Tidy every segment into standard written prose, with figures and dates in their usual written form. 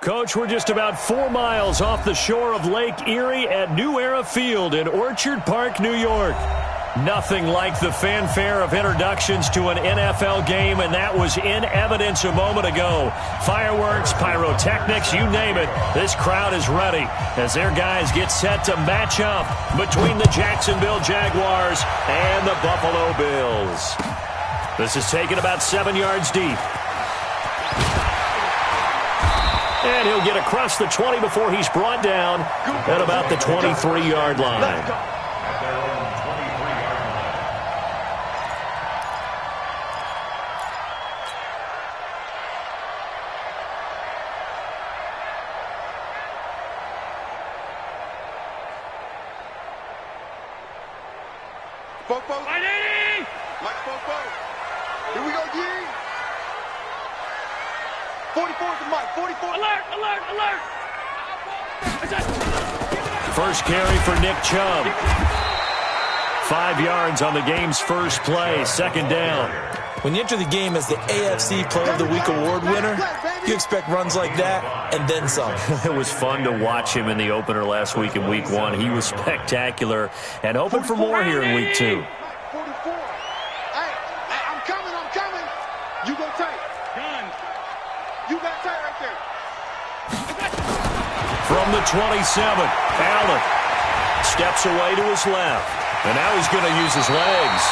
Coach, we're just about 4 miles off the shore of Lake Erie at New Era Field in Orchard Park, New York. Nothing like the fanfare of introductions to an NFL game, and that was in evidence a moment ago. Fireworks, pyrotechnics, you name it. This crowd is ready as their guys get set to match up between the Jacksonville Jaguars and the Buffalo Bills. This is taken about 7 yards deep. And he'll get across the 20 before he's brought down at about the 23-yard line. Here we go, G. 44 to Mike. 44. Alert, alert, alert. First carry for Nick Chubb. 5 yards on the game's first play. Second down. When you enter the game as the AFC Player of the Week award winner, you expect runs like that and then some. It was fun to watch him in the opener last week in Week 1. He was spectacular and hoping for more here in Week 2. 44. Hey, I'm coming. You go tight. Done. You got tight right there. From the 27, Allen steps away to his left. And now he's going to use his legs.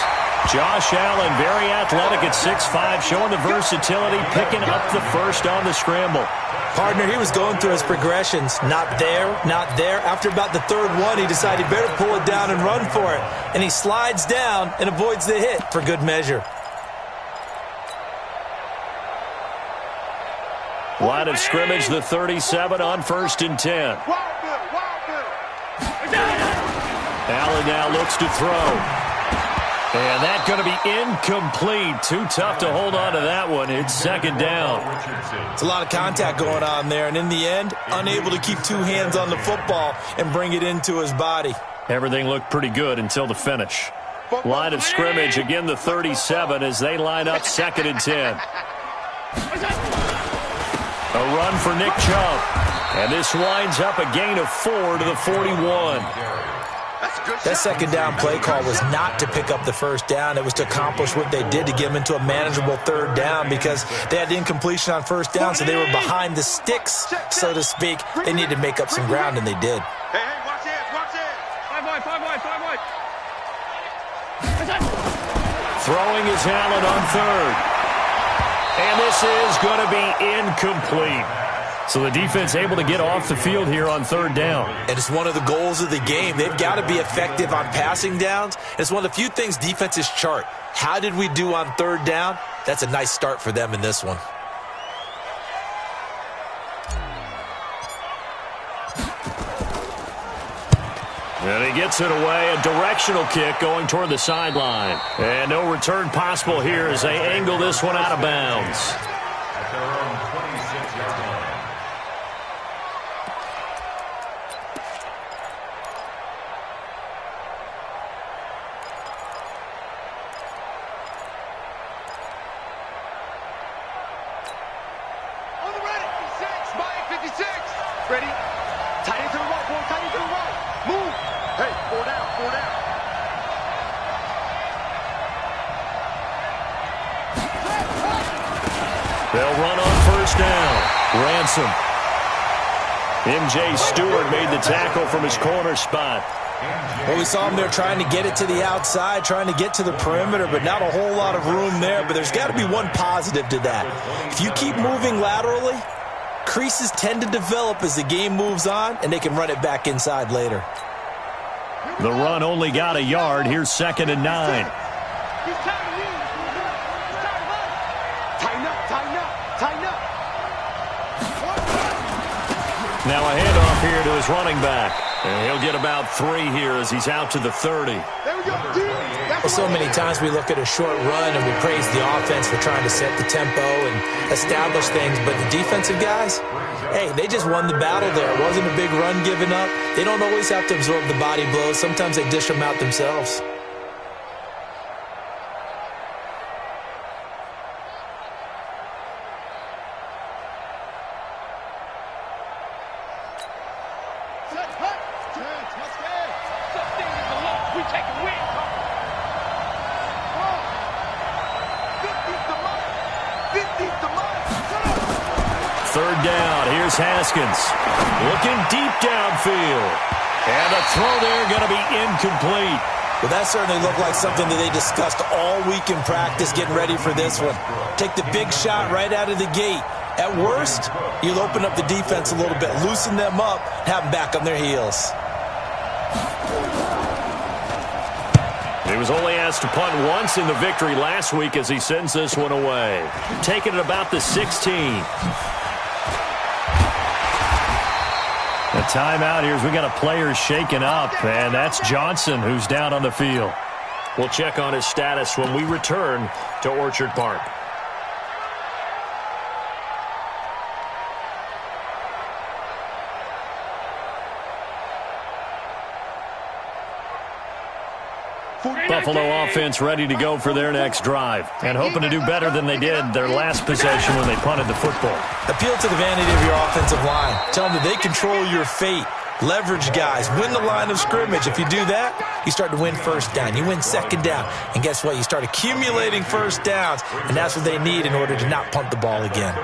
Josh Allen, very athletic at 6'5", showing the versatility, picking up the first on the scramble. Partner, he was going through his progressions. Not there, not there. After about the third one, he decided he better pull it down and run for it. And he slides down and avoids the hit for good measure. Line of scrimmage, the 37 on 1st and 10. Allen now looks to throw. And that's going to be incomplete. Too tough to hold on to that one. It's second down. It's a lot of contact going on there. And in the end, unable to keep two hands on the football and bring it into his body. Everything looked pretty good until the finish. Line of scrimmage, again the 37 as they line up 2nd and 10. A run for Nick Chubb. And this winds up a gain of 4 to the 41. That second down play call was not to pick up the first down. It was to accomplish what they did to get them into a manageable third down because they had incompletion on first down, so they were behind the sticks, so to speak. They needed to make up some ground, and they did. Hey, watch it, watch it. 5 wide. Throwing is Allen on 3rd. And this is going to be incomplete. So the defense able to get off the field here on 3rd down. And it's one of the goals of the game. They've got to be effective on passing downs. It's one of the few things defenses chart. How did we do on 3rd down? That's a nice start for them in this one. And he gets it away, a directional kick going toward the sideline. And no return possible here as they angle this one out of bounds. Ready? Tight into the right, boy. Tight into the right. Move. Hey, 4 down, 4 down. They'll run on 1st down. Ransom. M.J. Stewart made the tackle from his corner spot. Well, we saw him there trying to get it to the outside, trying to get to the perimeter, but not a whole lot of room there. But there's got to be one positive to that. If you keep moving laterally, creases tend to develop as the game moves on, and they can run it back inside later. The run only got a yard. Here's 2nd and 9. Tighten up. Now a handoff here to his running back. And he'll get about 3 here as he's out to the 30. There we go. Well, so many times we look at a short run and we praise the offense for trying to set the tempo and establish things, but the defensive guys, hey, they just won the battle there. It wasn't a big run given up. They don't always have to absorb the body blows. Sometimes they dish them out themselves. Third down. Here's Haskins. Looking deep downfield. And the throw there going to be incomplete. Well, that certainly looked like something that they discussed all week in practice getting ready for this one. Take the big shot right out of the gate. At worst, you'll open up the defense a little bit, loosen them up, have them back on their heels. He was only asked to punt once in the victory last week as he sends this one away. Taking it about the 16. A timeout here as we got a player shaken up, and that's Johnson who's down on the field. We'll check on his status when we return to Orchard Park. Buffalo offense ready to go for their next drive and hoping to do better than they did their last possession when they punted the football. Appeal to the vanity of your offensive line. Tell them that they control your fate. Leverage guys. Win the line of scrimmage. If you do that, you start to win first down. You win second down. And guess what? You start accumulating first downs, and that's what they need in order to not punt the ball again.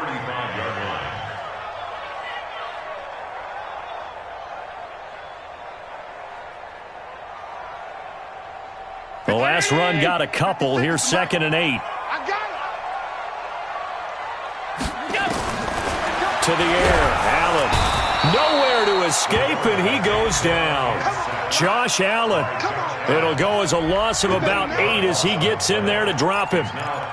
The last run got a couple. Here's 2nd and 8. To the air. Allen. Nowhere to escape, and he goes down. Josh Allen. It'll go as a loss of about 8 as he gets in there to drop him.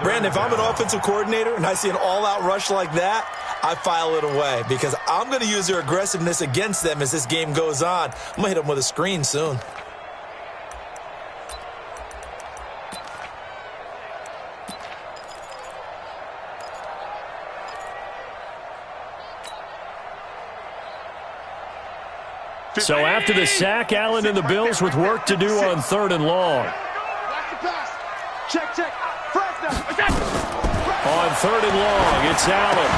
Brandon, if I'm an offensive coordinator and I see an all-out rush like that, I file it away because I'm going to use their aggressiveness against them as this game goes on. I'm going to hit them with a screen soon. So after the sack, Allen and the Bills with work to do on 3rd and long. Check. On 3rd and long, it's Allen.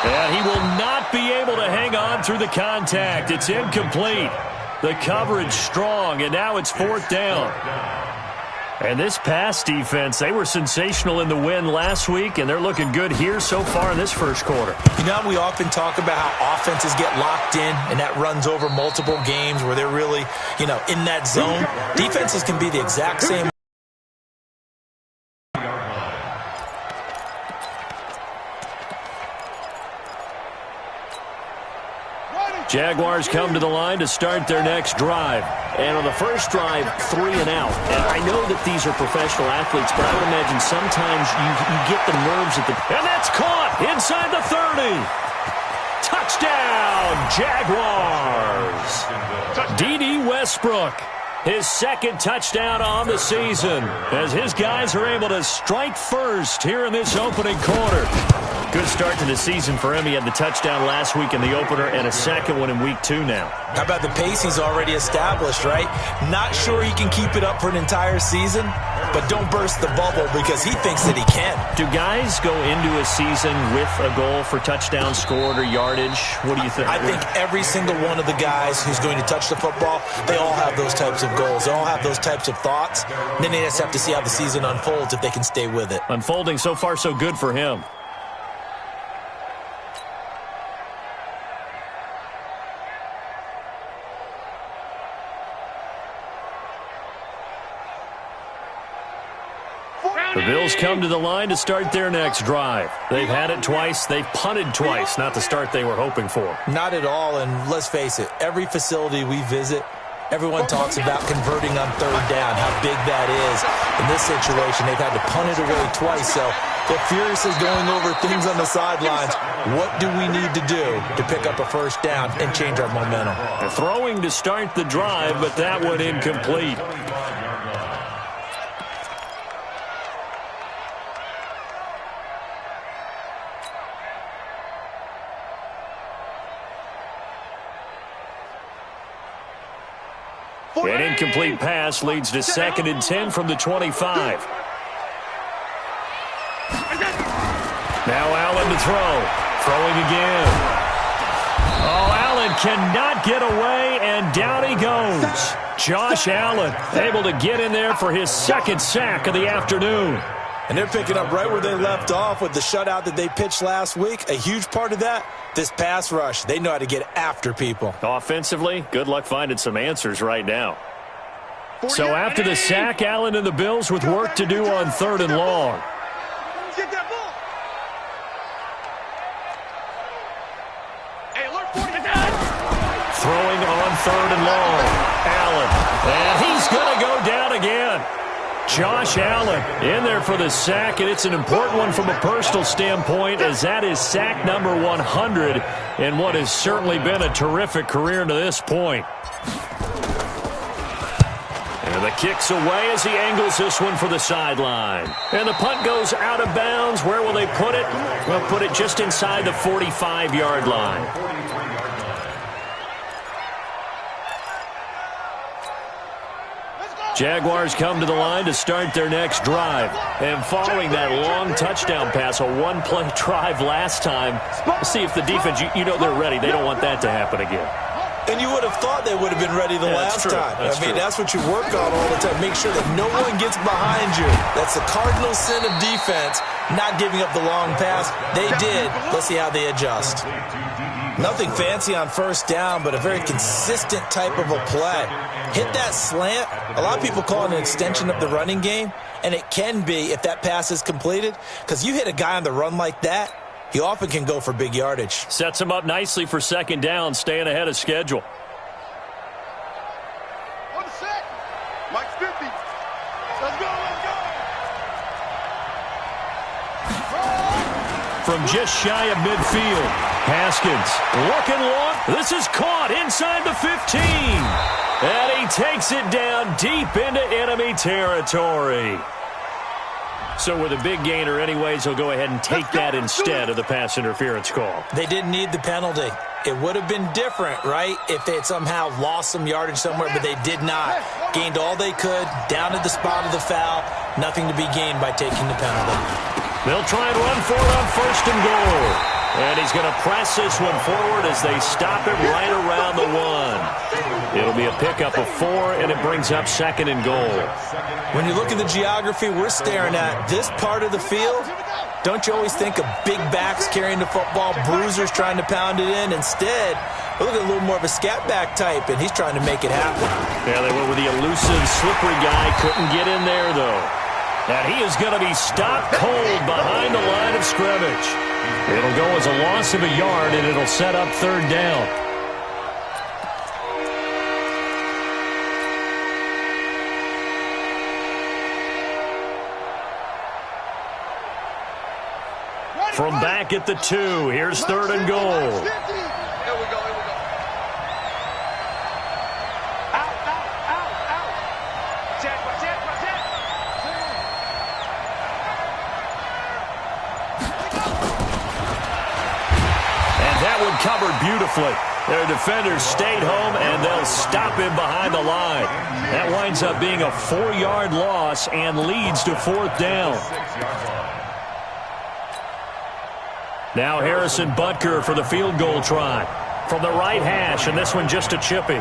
And he will not be able to hang on through the contact. It's incomplete. The coverage strong, and now it's 4th down. And this pass defense, they were sensational in the win last week, and they're looking good here so far in this first quarter. You know, we often talk about how offenses get locked in, and that runs over multiple games where they're really, in that zone. Defenses can be the exact same. Jaguars come to the line to start their next drive. And on the first drive, 3 and out. And I know that these are professional athletes, but I would imagine sometimes you get the nerves at the... And that's caught inside the 30. Touchdown, Jaguars. D.D. Westbrook, his 2nd touchdown on the season, as his guys are able to strike first here in this opening quarter. Good start to the season for him. He had the touchdown last week in the opener and a 2nd one in week 2 now. How about the pace he's already established, right? Not sure he can keep it up for an entire season, but don't burst the bubble because he thinks that he can. Do guys go into a season with a goal for touchdown scored or yardage? What do you think? I think every single one of the guys who's going to touch the football, they all have those types of goals. They all have those types of thoughts. And then they just have to see how the season unfolds if they can stay with it. Unfolding so far so good for him. The Bills come to the line to start their next drive. They've had it twice. They've punted twice. Not the start they were hoping for. Not at all, and let's face it, every facility we visit, everyone talks about converting on 3rd down, how big that is. In this situation, they've had to punt it away twice, so if Furious is going over things on the sidelines, what do we need to do to pick up a first down and change our momentum? Throwing to start the drive, but that one incomplete. An incomplete pass leads to 2nd and 10 from the 25. Now Allen to throw. Throwing again. Oh, Allen cannot get away, and down he goes. Josh Allen able to get in there for his second sack of the afternoon. And they're picking up right where they left off with the shutout that they pitched last week. A huge part of that, this pass rush. They know how to get after people. Offensively, good luck finding some answers right now. So after the sack, Allen and the Bills with work to do on 3rd and long. Get that ball. Hey, alert 40. Throwing on 3rd and long. Allen. And he's going to go down again. Josh Allen in there for the sack, and it's an important one from a personal standpoint, as that is sack number 100 in what has certainly been a terrific career to this point. And the kick's away as he angles this one for the sideline. And the punt goes out of bounds. Where will they put it? Well, put it just inside the 45-yard line. Jaguars come to the line to start their next drive. And following that long touchdown pass, a one-play drive last time, let's see if the defense, you know they're ready. They don't want that to happen again. And you would have thought they would have been ready the last time. That's what you work on all the time. Make sure that no one gets behind you. That's the cardinal sin of defense, not giving up the long pass. They did. Let's see how they adjust. Nothing fancy on first down, but a very consistent type of a play. Hit that slant. A lot of people call it an extension of the running game, and it can be if that pass is completed, because you hit a guy on the run like that, he often can go for big yardage. Sets him up nicely for second down, staying ahead of schedule. 1 sec. Mike's 50. Let's go, let's go. From just shy of midfield, Haskins looking long. This is caught inside the 15. And he takes it down deep into enemy territory. So with a big gainer anyways, he'll go ahead and take that instead of the pass interference call. They didn't need the penalty. It would have been different, right, if they had somehow lost some yardage somewhere, but they did not. Gained all they could, down at the spot of the foul. Nothing to be gained by taking the penalty. They'll try and run for it on 1st and goal. And he's going to press this one forward as they stop it right around the 1. It'll be a pickup of 4, and it brings up 2nd and goal. When you look at the geography we're staring at, this part of the field, don't you always think of big backs carrying the football, bruisers trying to pound it in? Instead, we're looking at a little more of a scat back type, and he's trying to make it happen. Yeah, they went with the elusive, slippery guy. Couldn't get in there, though. And he is going to be stopped cold behind the line of scrimmage. It'll go as a loss of a yard, and it'll set up 3rd down. From back at the 2, here's 3rd and goal. Here we go, here we go. Out, out, out, out. Check. And that one covered beautifully. Their defenders stayed home, and they'll stop him behind the line. That winds up being a 4-yard loss and leads to 4th down. Now Harrison Butker for the field goal try. From the right hash, and this one just a chippy.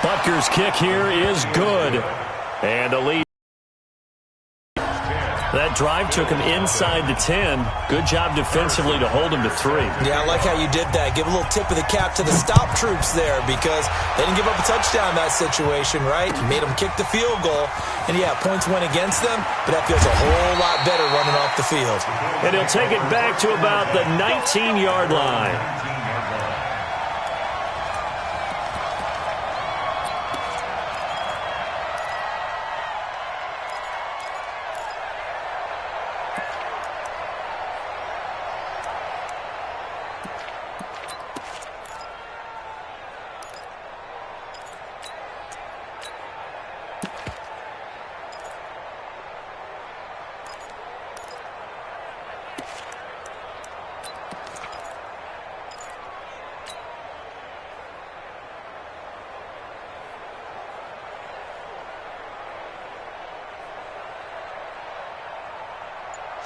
Butker's kick here is good. And a lead. That drive took him inside the 10. Good job defensively to hold him to 3. Yeah, I like how you did that. Give a little tip of the cap to the stop troops there, because they didn't give up a touchdown in that situation, right? You made them kick the field goal. And, yeah, points went against them, but that feels a whole lot better running off the field. And he'll take it back to about the 19-yard line.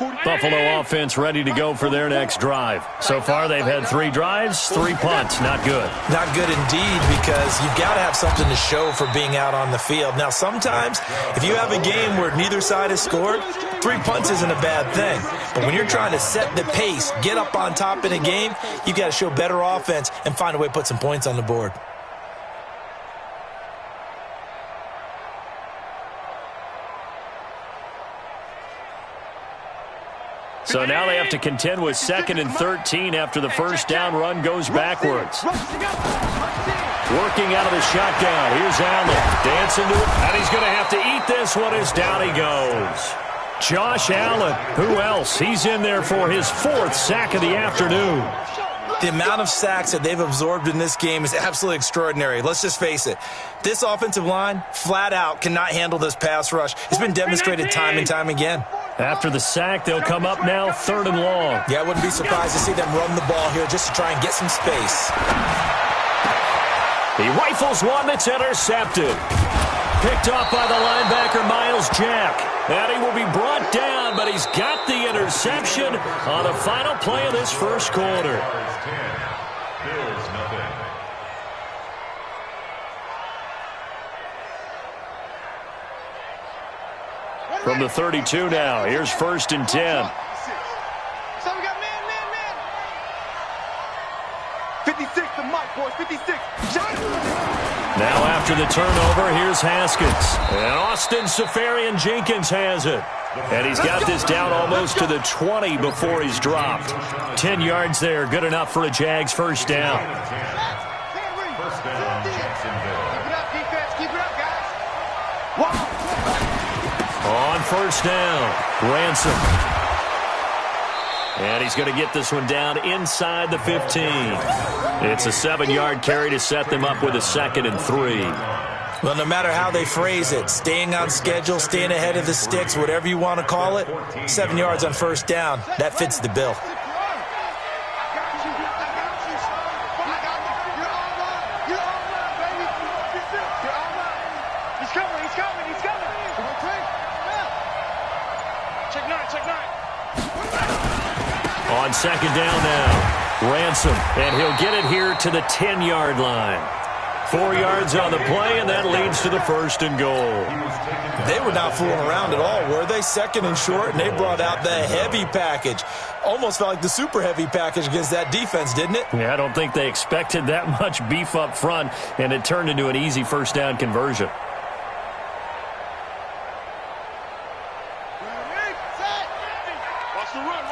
Buffalo offense ready to go for their next drive. So far, they've had 3 drives, 3 punts. Not good. Not good indeed, because you've got to have something to show for being out on the field. Now, sometimes, if you have a game where neither side has scored, 3 punts isn't a bad thing. But when you're trying to set the pace, get up on top in a game, you've got to show better offense and find a way to put some points on the board. So now they have to contend with 2nd and 13 after the first down run goes backwards. Working out of the shotgun. Here's Allen. Dancing to it. And he's going to have to eat this one as down he goes. Josh Allen. Who else? He's in there for his 4th sack of the afternoon. The amount of sacks that they've absorbed in this game is absolutely extraordinary. Let's just face it. This offensive line, flat out, cannot handle this pass rush. It's been demonstrated time and time again. After the sack, they'll come up now 3rd and long. Yeah, I wouldn't be surprised to see them run the ball here just to try and get some space. He rifles one that's intercepted. Picked off by the linebacker, Miles Jack. And he will be brought down, but he's got the interception on the final play of this first quarter. From the 32 now, here's 1st and 10. So we got man. 56 to Mike, boys, 56. Now after the turnover, here's Haskins. And Austin Safarian-Jenkins has it. And he's got this down almost to the 20 before he's dropped. 10 yards there, good enough for a Jags first down. First down, Jacksonville. Keep it up, defense. Keep it up, guys. Wow. On first down, Ransom. And he's going to get this one down inside the 15. It's a 7-yard carry to set them up with a 2nd and 3. Well, no matter how they phrase it, staying on schedule, staying ahead of the sticks, whatever you want to call it, 7 yards on first down, that fits the bill. On 2nd down now, Ransom, and he'll get it here to the 10-yard line. 4 yards on the play, and that leads to the 1st and goal. They were not fooling around at all, were they? 2nd and short, and they brought out the heavy package. Almost felt like the super heavy package against that defense, didn't it? Yeah, I don't think they expected that much beef up front, and it turned into an easy first down conversion. Watch the run.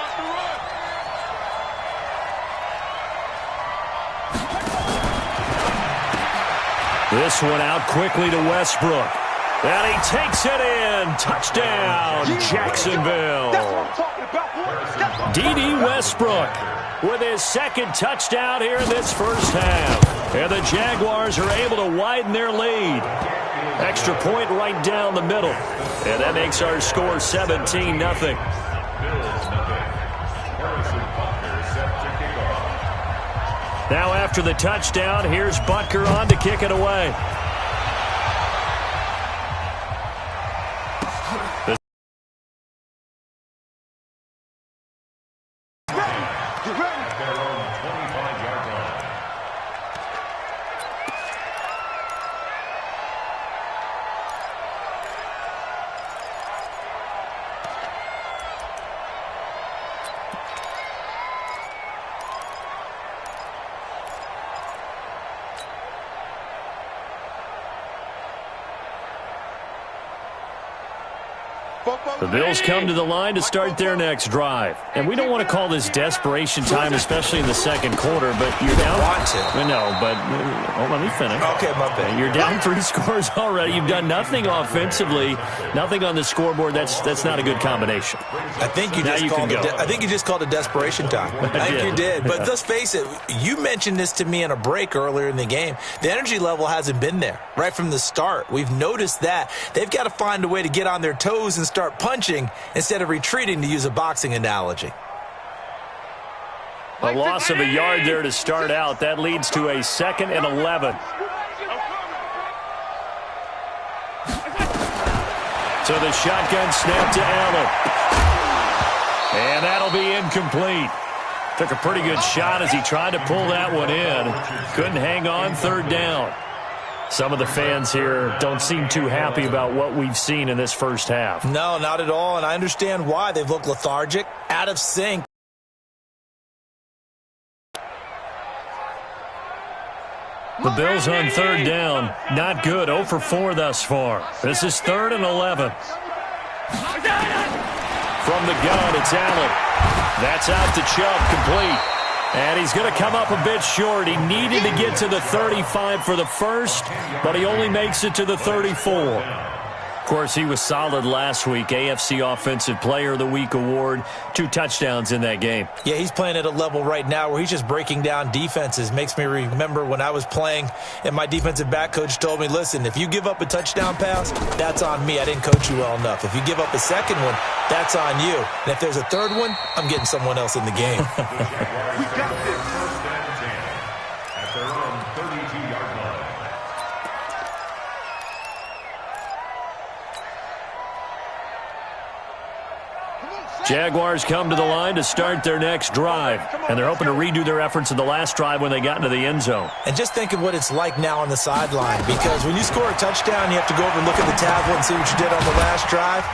This one out quickly to Westbrook. And he takes it in. Touchdown, Jacksonville. D.D. Westbrook with his 2nd touchdown here in this first half. And the Jaguars are able to widen their lead. Extra point right down the middle. And that makes our score 17-0. Now after the touchdown, here's Butker on to kick it away. The Bills come to the line to start their next drive. And we don't want to call this desperation time, especially in the 2nd quarter, but you're down. Want to. No, but let me finish. Okay, my bad. You're down 3 scores already. You've done nothing offensively, nothing on the scoreboard. That's not a good combination. I think you just called it desperation time. I think you did. But let's face it, you mentioned this to me in a break earlier in the game. The energy level hasn't been there right from the start. We've noticed that. They've got to find a way to get on their toes and start punching instead of retreating, to use a boxing analogy. A loss of a yard there to start out. That leads to a 2nd and 11. So the shotgun snap to Allen. And that'll be incomplete. Took a pretty good shot as he tried to pull that one in. Couldn't hang on, third down. Some of the fans here don't seem too happy about what we've seen in this first half. No, not at all, and I understand why. They've looked lethargic, out of sync. The Bills on third down. Not good. 0 for 4 thus far. This is 3rd and 11. From the gun, it's Allen. That's out to Chubb, complete. And he's going to come up a bit short. He needed to get to the 35 for the first, but he only makes it to the 34. Of course, he was solid last week. AFC Offensive Player of the Week award. 2 touchdowns in that game. Yeah, he's playing at a level right now where he's just breaking down defenses. Makes me remember when I was playing and my defensive back coach told me, listen, if you give up a touchdown pass, that's on me. I didn't coach you well enough. If you give up a second one, that's on you. And if there's a third one, I'm getting someone else in the game. We got this. At their own 32-yard line. Jaguars come to the line to start their next drive. And they're hoping to redo their efforts in the last drive when they got into the end zone. And just think of what it's like now on the sideline. Because when you score a touchdown, you have to go over and look at the tablet and see what you did on the last drive.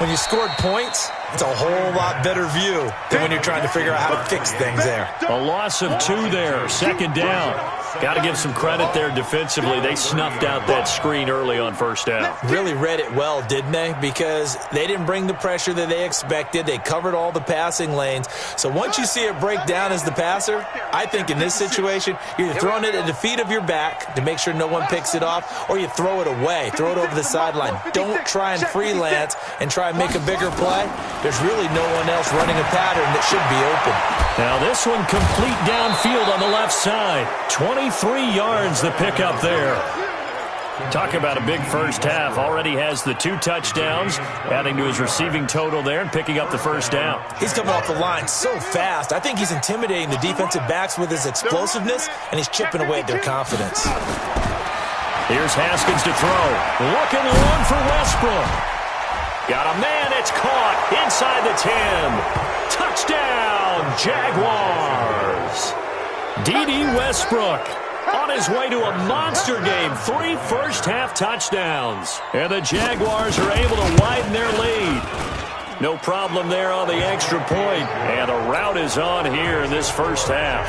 When you scored points, it's a whole lot better view than when you're trying to figure out how to fix things there. A loss of 2 there. Second down. Got to give some credit there defensively. They snuffed out that screen early on first down. Really read it well, didn't they? Because they didn't bring the pressure that they expected. They covered all the passing lanes. So once you see it break down as the passer, I think in this situation, you're either throwing it at the feet of your back to make sure no one picks it off, or you throw it away. Throw it over the sideline. Don't try and freelance and try and make a bigger play. There's really no one else running a pattern that should be open. Now this one complete downfield on the left side. 23 yards the pickup there. Talk about a big first half. Already has the 2 touchdowns, adding to his receiving total there and picking up the first down. He's coming off the line so fast. I think he's intimidating the defensive backs with his explosiveness, and he's chipping away at their confidence. Here's Haskins to throw. Looking long for Westbrook. Got a man, it's caught inside the 10. Touchdown, Jaguars. D.D. Westbrook on his way to a monster game. 3 first-half touchdowns. And the Jaguars are able to widen their lead. No problem there on the extra point. And the route is on here in this first half.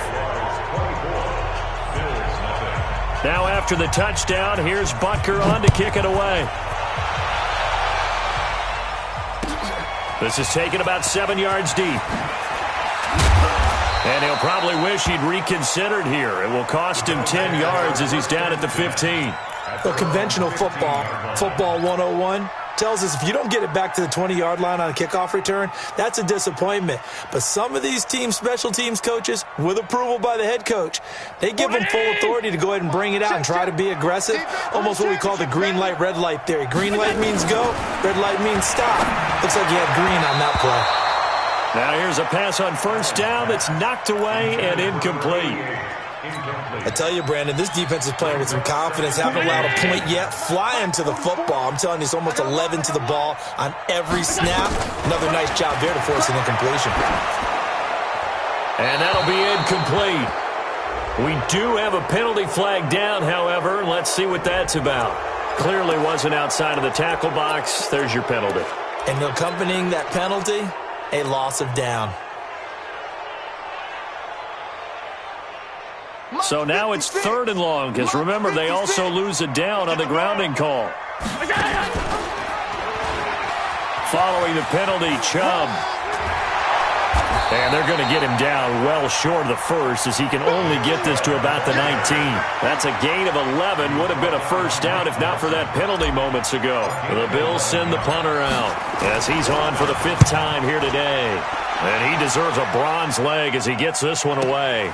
Now after the touchdown, here's Butker on to kick it away. This is taken about 7 yards deep. And he'll probably wish he'd reconsidered here. It will cost him 10 yards as he's down at the 15. Well, conventional football 101, tells us if you don't get it back to the 20-yard line on a kickoff return, that's a disappointment. But some of these special teams coaches, with approval by the head coach, they give them full authority to go ahead and bring it out and try to be aggressive. Almost what we call the green light, red light theory. Green light means go, red light means stop. Looks like you had green on that play. Now here's a pass on first down that's knocked away and incomplete. I tell you, Brandon, this defense is playing with some confidence. Haven't allowed a point yet. Flying to the football. I'm telling you, it's almost 11 to the ball on every snap. Another nice job there to force an incompletion. And that'll be incomplete. We do have a penalty flag down, however. Let's see what that's about. Clearly wasn't outside of the tackle box. There's your penalty. And accompanying that penalty, a loss of down. So now it's 3rd and long, because remember, they also lose a down on the grounding call. Following the penalty, Chubb. And they're going to get him down well short of the first, as he can only get this to about the 19. That's a gain of 11. Would have been a first down if not for that penalty moments ago. The Bills send the punter out as he's on for the 5th time here today. And he deserves a bronze leg as he gets this one away.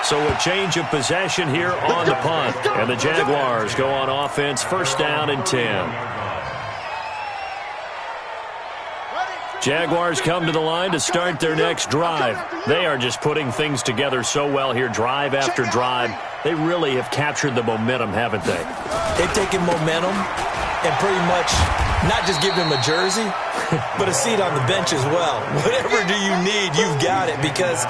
So a change of possession here on the punt. And the Jaguars go on offense, 1st down and 10. Jaguars come to the line to start their next drive. They are just putting things together so well here, drive after drive. They really have captured the momentum, haven't they? They've taken momentum and pretty much Not just give him a jersey, but a seat on the bench as well. Whatever do you need, you've got it, because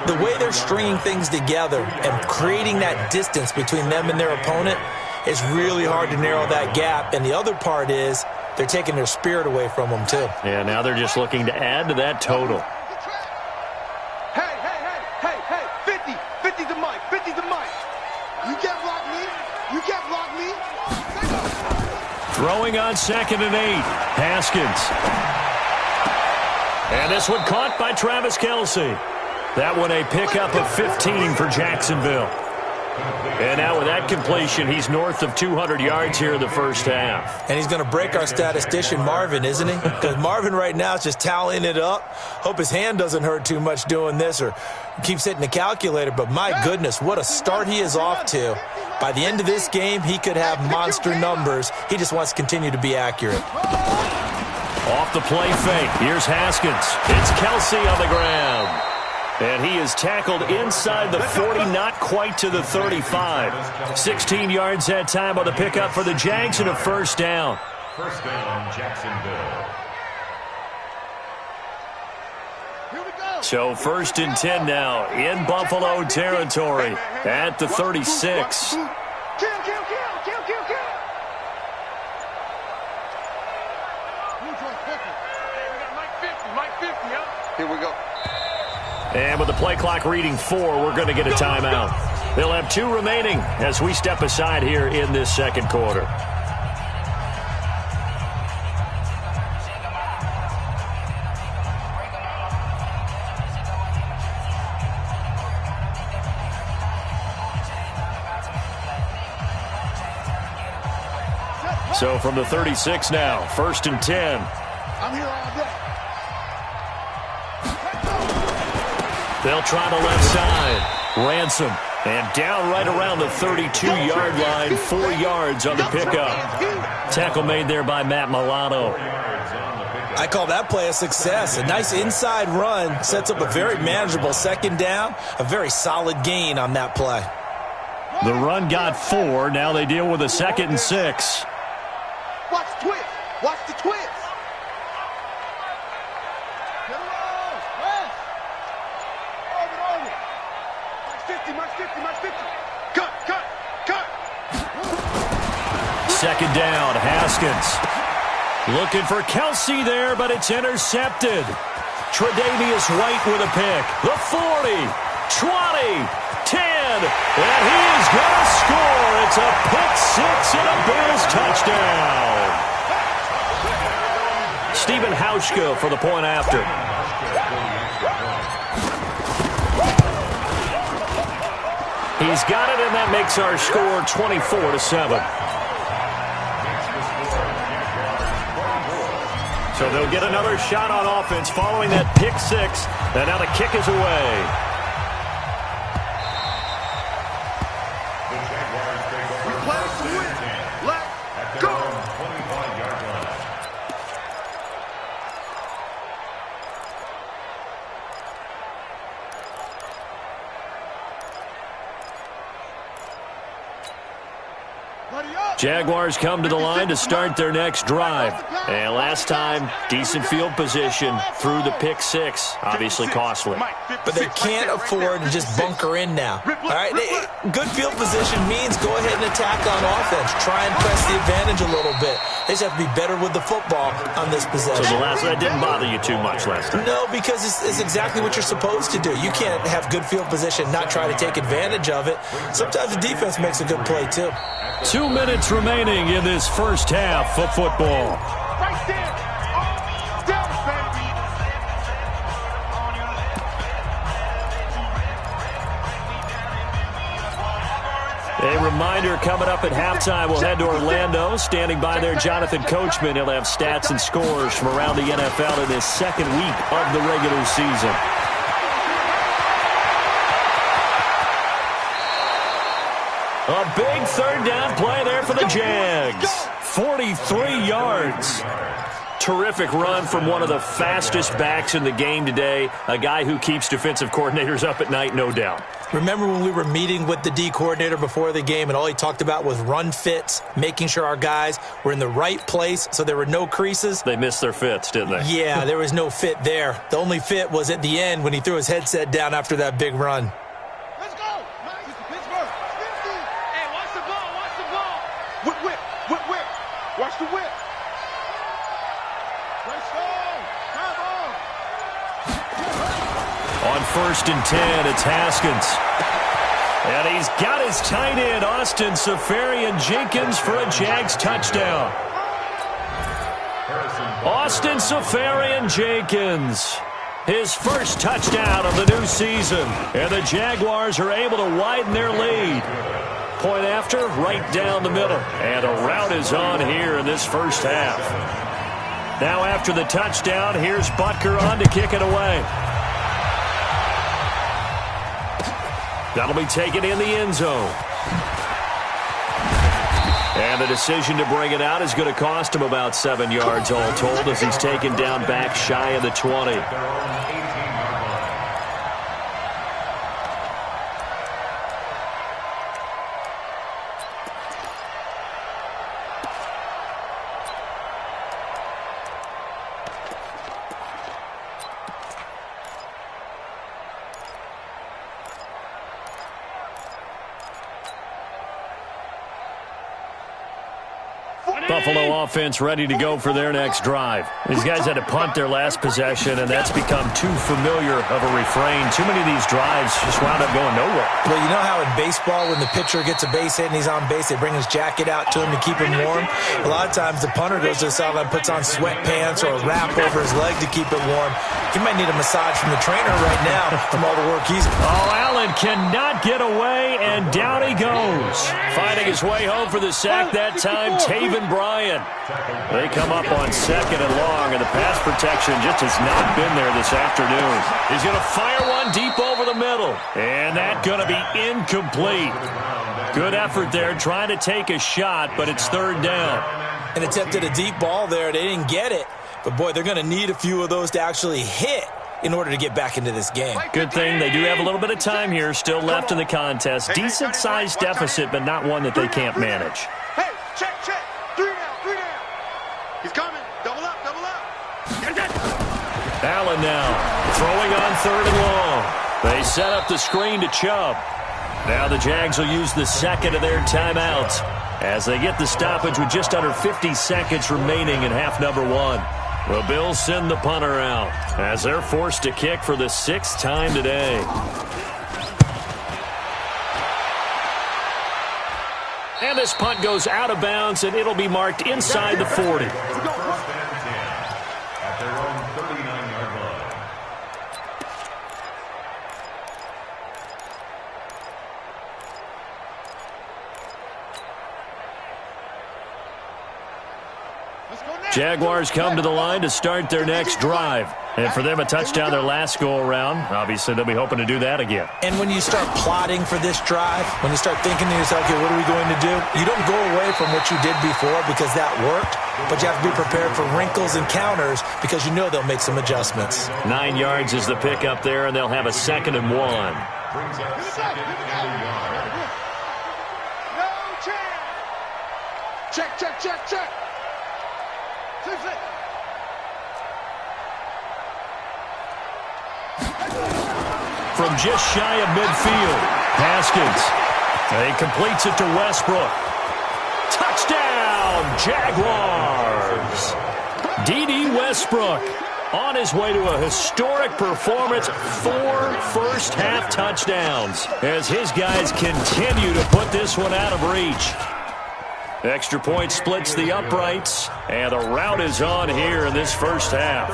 the way they're stringing things together and creating that distance between them and their opponent, it's really hard to narrow that gap. And the other part is they're taking their spirit away from them, too. Yeah, now they're just looking to add to that total. Hey, 50 to Mike, 50 to Mike. You can't block me. You can't block me. Throwing on 2nd and 8. Haskins. And this one caught by Travis Kelce. That one a pickup of 15 for Jacksonville. And now with that completion, he's north of 200 yards here in the first half. And he's going to break our statistician, Marvin, isn't he? Because Marvin right now is just tallying it up. Hope his hand doesn't hurt too much doing this or keeps hitting the calculator. But my goodness, what a start he is off to. By the end of this game, he could have monster numbers. He just wants to continue to be accurate. Off the play fake. Here's Haskins. It's Kelce on the ground. And he is tackled inside the 40, not quite to the 35. 16 yards that time on the pickup for the Jags and a first down. First down, Jacksonville. So 1st and 10 now in Buffalo territory at the 36. Kill. Here we go. And with the play clock reading 4, we're going to get a timeout. They'll have 2 remaining as we step aside here in this second quarter. So from the 36 now, 1st and 10. I'm here all day. They'll try the left side. Ransom. And down right around the 32-yard line, 4 yards on the pickup. Tackle made there by Matt Milano. I call that play a success. A nice inside run sets up a very manageable 2nd down. A very solid gain on that play. The run got 4. Now they deal with a 2nd and 6. Watch the twist. Watch the twist. Get it on. Press. Over. March 50. Cut. 2nd down, Haskins. Looking for Kelce there, but it's intercepted. Tre'Davious White with a pick. The 40, 20, 10, and he is going to score. It's a pick 6 and a Bills touchdown. Stephen Hauschka for the point after. He's got it, and that makes our score 24-7. So they'll get another shot on offense following that pick 6, and now the kick is away. We play to win. Let's go. Jaguars come to the line to start their next drive. And last time, decent field position through the pick 6. Obviously costly. But they can't afford to just bunker in now. All right, good field position means go ahead and attack on offense. Try and press the advantage a little bit. They just have to be better with the football on this possession. So that didn't bother you too much last time? No, because it's exactly what you're supposed to do. You can't have good field position, not try to take advantage of it. Sometimes the defense makes a good play, too. 2 minutes remaining in this first half of football. Right there. Down, A reminder coming up at halftime, we'll head to Orlando. Standing by there, Jonathan Coachman. He'll have stats and scores from around the NFL in this second week of the regular season. A big 3rd down play there for the Jags. 43 yards. Terrific run from one of the fastest backs in the game today, a guy who keeps defensive coordinators up at night, no doubt. Remember when we were meeting with the D coordinator before the game and all he talked about was run fits, making sure our guys were in the right place so there were no creases? They missed their fits, didn't they? Yeah, there was no fit there. The only fit was at the end when he threw his headset down after that big run. Let's go. Nice. Pittsburgh. 50. Hey, watch the ball. Watch the ball. Whip. Watch the whip. Let's go. Come on. On 1st and 10, it's Haskins. And he's got his tight end, Austin Seferian-Jenkins, for a Jags touchdown. Austin Seferian-Jenkins, his first touchdown of the new season. And the Jaguars are able to widen their lead. Point after, right down the middle. And a route is on here in this first half. Now after the touchdown, here's Butker on to kick it away. That'll be taken in the end zone. And the decision to bring it out is going to cost him about 7 yards all told as he's taken down back shy of the 20. Buffalo offense ready to go for their next drive. These guys had to punt their last possession, and that's become too familiar of a refrain. Too many of these drives just wound up going nowhere. Well, you know how in baseball when the pitcher gets a base hit and he's on base, they bring his jacket out to him to keep him warm? A lot of times the punter goes to the sideline, puts on sweatpants or a wrap over his leg to keep it warm. He might need a massage from the trainer right now from all the work he's doing. Oh, Allen cannot get away, and down he goes. Finding his way home for the sack that time, Taven Bryan. They come up on 2nd and long, and the pass protection just has not been there this afternoon. He's going to fire one deep over the middle, and that's going to be incomplete. Good effort there trying to take a shot, but it's 3rd down. And attempted a deep ball there. They didn't get it. But, boy, they're going to need a few of those to actually hit in order to get back into this game. Good thing they do have a little bit of time here still left in the contest. Decent-sized deficit, but not one that they can't manage. Hey, check. 3 down. He's coming. Double up. Allen now throwing on 3rd and long. They set up the screen to Chubb. Now the Jags will use the second of their timeouts as they get the stoppage with just under 50 seconds remaining in half number 1. The Bills send the punter out as they're forced to kick for the 6th time today. And this punt goes out of bounds, and it'll be marked inside the 40. At their own 39-yard line. Jaguars come to the line to start their next drive. And for them, a touchdown their last go-around. Obviously, they'll be hoping to do that again. And when you start plotting for this drive, when you start thinking to yourself, okay, what are we going to do? You don't go away from what you did before because that worked, but you have to be prepared for wrinkles and counters because you know they'll make some adjustments. 9 yards is the pickup there, and they'll have a 2nd and 1. Brings up 2nd and 1 yard. No chance. Check. From just shy of midfield, Haskins. He completes it to Westbrook. Touchdown, Jaguars! D.D. Westbrook on his way to a historic performance, 4 first-half touchdowns, as his guys continue to put this one out of reach. Extra point splits the uprights, and the route is on here in this first half.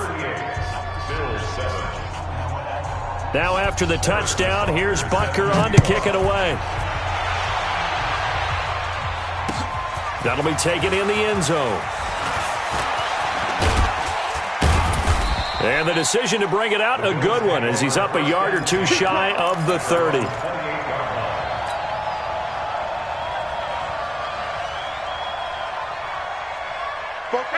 Now after the touchdown, here's Butker on to kick it away. That'll be taken in the end zone. And the decision to bring it out, a good one, as he's up a yard or two shy of the 30.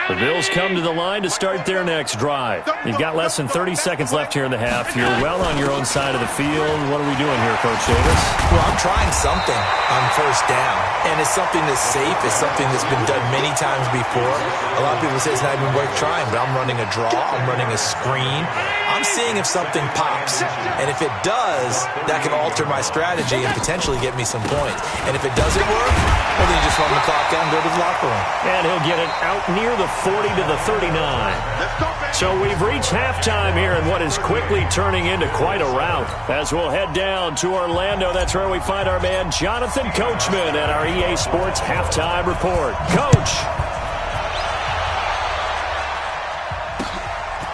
The The Bills come to the line to start their next drive. You've got less than 30 seconds left here in the half. You're well on your own side of the field. What are we doing here, Coach Davis? Well, I'm trying something on first down, and it's something that's safe. It's something that's been done many times before. A lot of people say it's not even worth trying, but I'm running a draw. I'm running a screen. I'm seeing if something pops, and if it does, that can alter my strategy and potentially get me some points. And if it doesn't work, well, then you just run the clock down and go to the locker room. And he'll get it out near the 40 to the 39. So we've reached halftime here in what is quickly turning into quite a rout. As we'll head down to Orlando, that's where we find our man Jonathan Coachman at our EA Sports Halftime Report. Coach!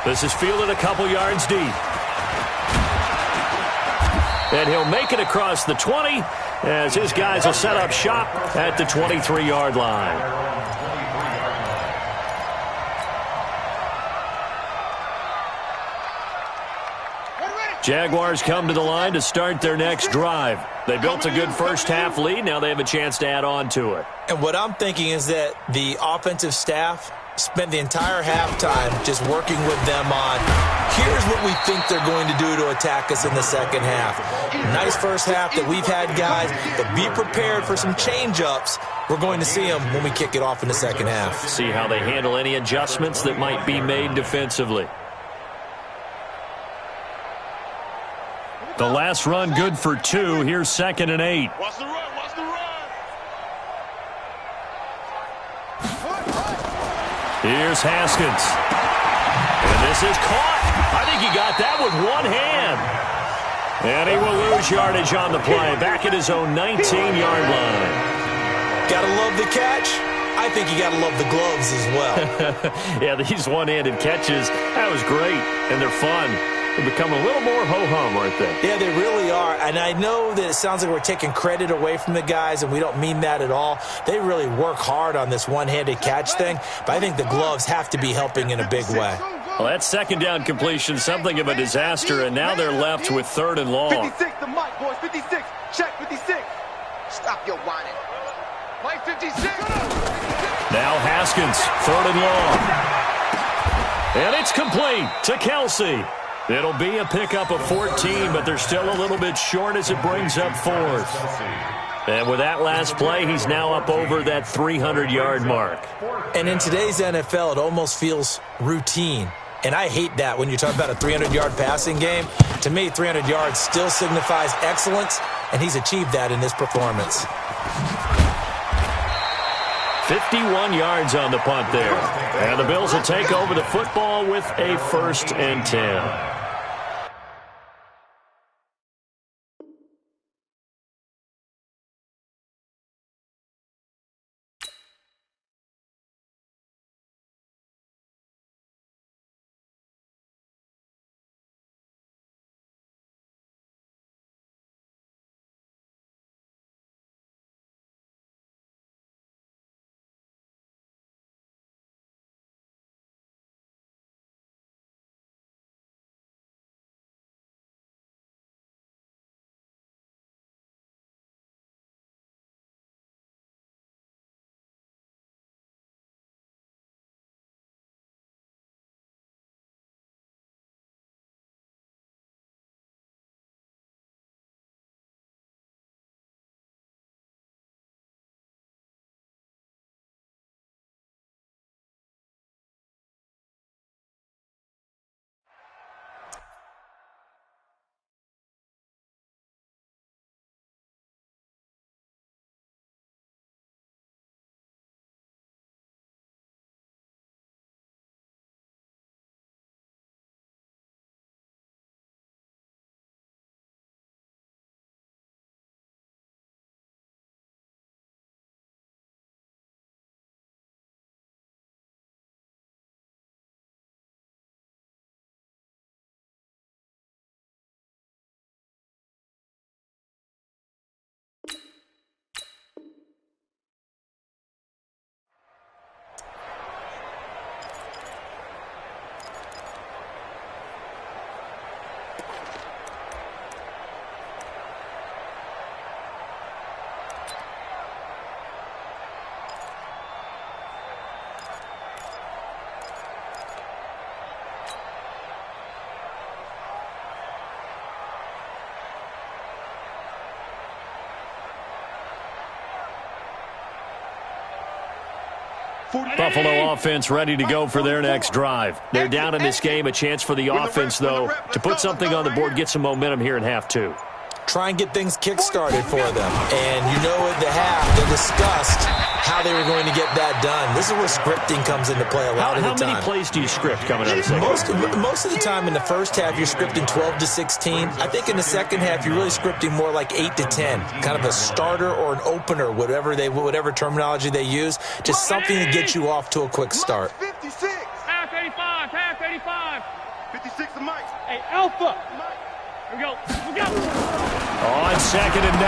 This is fielded a couple yards deep. And he'll make it across the 20 as his guys will set up shop at the 23-yard line. Jaguars come to the line to start their next drive. They built a good first-half lead. Now they have a chance to add on to it. And what I'm thinking is that the offensive staff spent the entire halftime just working with them on, here's what we think they're going to do to attack us in the second half. Nice first half that we've had, guys, but be prepared for some change-ups. We're going to see them when we kick it off in the second half. See how they handle any adjustments that might be made defensively. The last run good for 2. Here's 2nd and 8. Watch the run. Watch the run. Here's Haskins. And this is caught. I think he got that with one hand. And he will lose yardage on the play. Back at his own 19-yard line. Gotta love the catch. I think you gotta love the gloves as well. Yeah, these one-handed catches, that was great. And they're fun. They become a little more ho-hum, aren't they? Yeah, they really are. And I know that it sounds like we're taking credit away from the guys, and we don't mean that at all. They really work hard on this one-handed catch thing, but I think the gloves have to be helping in a big way. Well, that second down completion, something of a disaster, and now they're left with 3rd and long. 56, the mic, boys. 56. Check 56. Stop your whining. Mike 56. Now Haskins, 3rd and long. And it's complete to Kelsey. It'll be a pickup of 14, but they're still a little bit short as it brings up 4th. And with that last play, he's now up over that 300-yard mark. And in today's NFL, it almost feels routine. And I hate that when you talk about a 300-yard passing game. To me, 300 yards still signifies excellence, and he's achieved that in this performance. 51 yards on the punt there. And the Bills will take over the football with a 1st and 10. Buffalo offense ready to go for their next drive. They're down in this game. A chance for the offense, though, to put something on the board, get some momentum here in half two. Try and get things kick-started for them. And you know at the half, they discussed how they were going to get that done. This is where scripting comes into play a lot of the time. How many plays do you script coming out of the second? Most of the time in the first half, you're scripting 12 to 16. I think in the second half, you're really scripting more like 8 to 10. Kind of a starter or an opener, whatever terminology they use. Just something to get you off to a quick start. 56. Half 85, half 85. 56 to Mike. Hey, Alpha. Here we go. On 2nd and 9,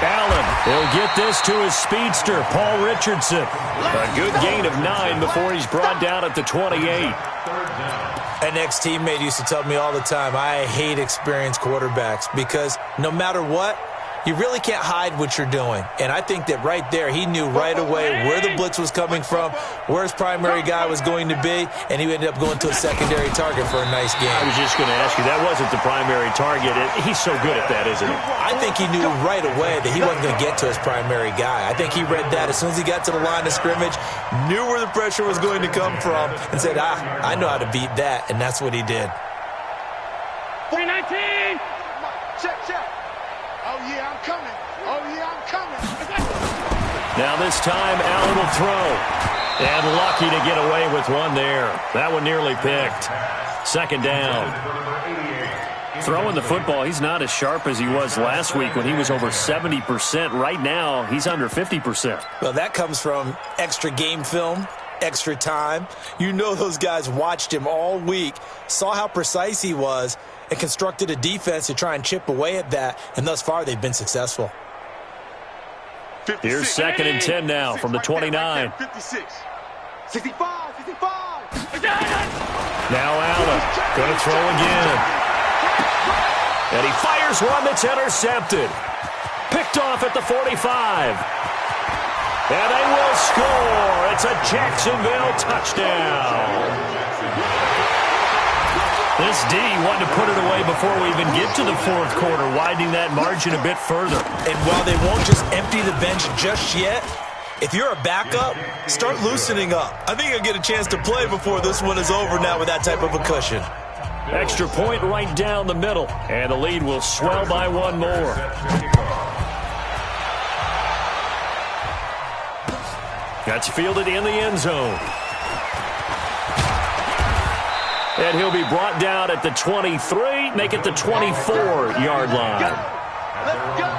Allen will get this to his speedster, Paul Richardson. A good gain of 9 before he's brought down at the 28. An ex-teammate used to tell me all the time, I hate experienced quarterbacks because no matter what, you really can't hide what you're doing. And I think that right there, he knew right away where the blitz was coming from, where his primary guy was going to be, and he ended up going to a secondary target for a nice game. I was just going to ask you, that wasn't the primary target. He's so good at that, isn't he? I think he knew right away that he wasn't going to get to his primary guy. I think he read that as soon as he got to the line of scrimmage, knew where the pressure was going to come from, and said, I know how to beat that, and that's what he did. 319. Check. Oh, yeah, I'm coming. Oh, yeah, I'm coming. Now this time, Allen will throw. And lucky to get away with one there. That one nearly picked. 2nd down. Throwing the football, he's not as sharp as he was last week when he was over 70%. Right now, he's under 50%. Well, that comes from extra game film, extra time. You know those guys watched him all week, saw how precise he was, and constructed a defense to try and chip away at that, and thus far they've been successful. Here's 2nd and 10 now from the 29. 56. 65. Now Allen going to throw again. And he fires one that's intercepted. Picked off at the 45. And they will score. It's a Jacksonville touchdown. This D wanted to put it away before we even get to the 4th quarter, widening that margin a bit further. And while they won't just empty the bench just yet, if you're a backup, start loosening up. I think you'll get a chance to play before this one is over now with that type of a cushion. Extra point right down the middle, and the lead will swell by one more. That's fielded in the end zone. And he'll be brought down at the 23, make it the 24-yard line. Let's go.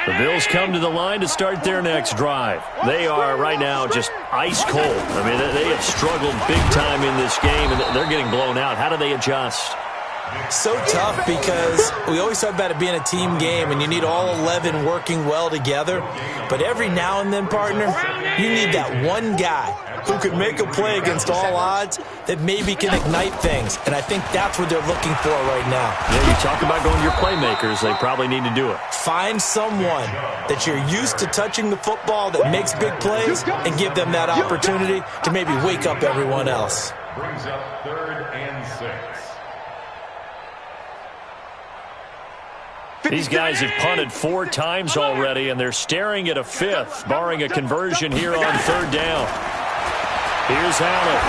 The Bills come to the line to start their next drive. They are right now just ice cold. I mean, they have struggled big time in this game, and they're getting blown out. How do they adjust? So tough because we always talk about it being a team game and you need all 11 working well together. But every now and then, partner, you need that one guy who could make a play against all odds that maybe can ignite things. And I think that's what they're looking for right now. Yeah, you talk about going to your playmakers. They probably need to do it. Find someone that you're used to touching the football that makes big plays and give them that opportunity to maybe wake up everyone else. Brings up 3rd and 6. These guys have punted 4 times already, and they're staring at a 5th, barring a conversion here on 3rd down. Here's Allen.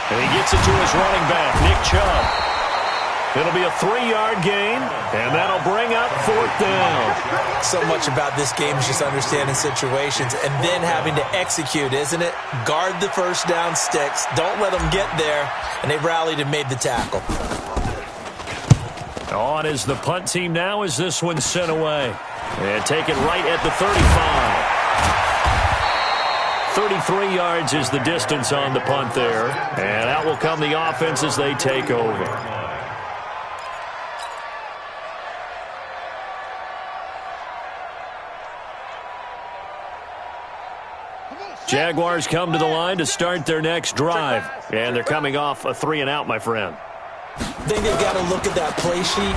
And he gets it to his running back, Nick Chubb. It'll be a 3-yard gain, and that'll bring up 4th down. So much about this game is just understanding situations and then having to execute, isn't it? Guard the first down sticks. Don't let them get there, and they rallied and made the tackle. On is the punt team now as this one's sent away. And take it right at the 35. 33 yards is the distance on the punt there. And out will come the offense as they take over. Jaguars come to the line to start their next drive. And they're coming off a 3-and-out, my friend. I think they've got to look at that play sheet